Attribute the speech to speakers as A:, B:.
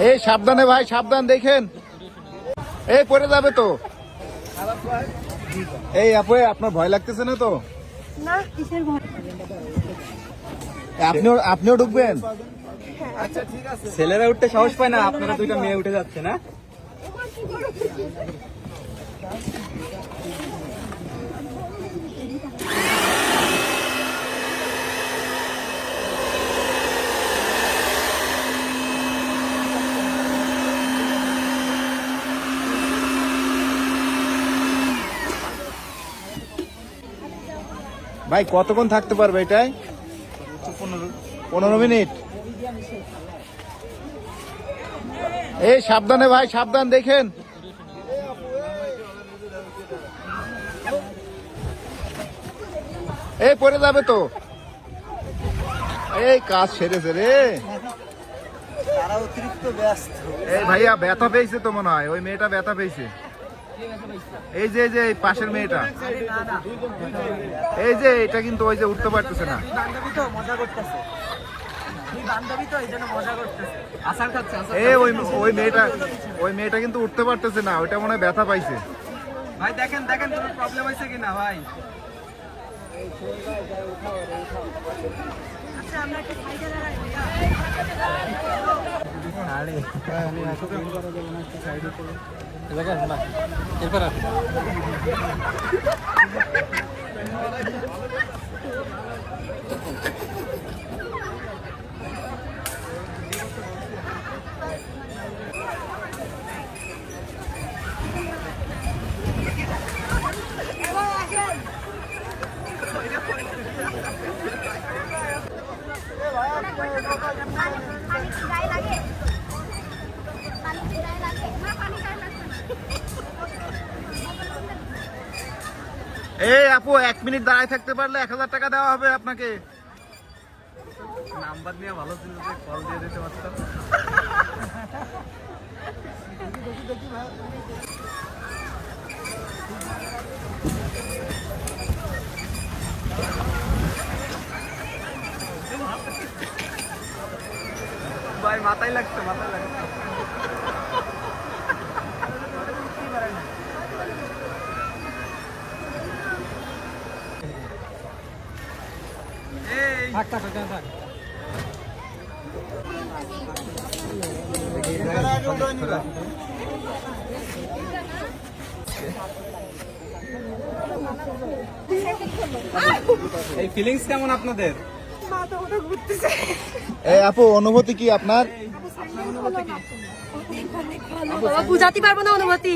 A: এই সাবধানে ভাই, সাবধান, দেখেন এই পড়ে যাবে তো। এই আপু, আপনার ভয় লাগতেছে না তো?
B: না, কিসের ভয়?
A: আপনিও ঢুকবেন?
C: আচ্ছা ঠিক আছে। ছেলেরা উঠতে সাহস পায় না, আপনারা দুইটা মেয়ে উঠে যাচ্ছে না?
A: ভাই কতক্ষণ থাকতে পারবে এটাই? 15 মিনিট। এই সাবধানে ভাই, সাবধান, দেখেন এই পড়ে যাবে তো। এই কাজ সেরেছে রে।
C: তারা অতিরিক্ত ব্যস্ত।
A: এই ভাইয়া ব্যথা পেয়েছে তো মনে হয়, ওই মেয়েটা ব্যথা পেয়েছে। এই যে এই পাশের মেয়েটা, এই যে এটা কিন্তু ওই যে উঠতে পারতেছে না।
C: বান্ধবী তো মজা করতেছে, বান্ধবী তো এই জন্য মজা করতেছে, আসার খাচ্ছে।
A: এই ওই মেয়েটা কিন্তু উঠতে পারতেছে না, ওইটা মনে হয় ব্যথা পাইছে।
C: ভাই দেখেন দেখেন কোনো প্রবলেম হয়েছে কিনা ভাই।
B: আচ্ছা, আমরা কি সাইডে দাঁড়াই?
A: এই আপু, 1 মিনিট দাঁড়ায় থাকতে পারলে 1000 টাকা দেওয়া হবে আপনাকে।
C: নাম্বার নিয়ে ভালো ছিল যে কল দিয়ে দিতে পারতাম। ভাই মাথায় লাগছে, মাথায় লাগছে। এই ফিলিংস কেমন আপনাদের?
A: এই আপু, অনুভূতি কি আপনার?
B: বুঝাতে পারবো না অনুভূতি।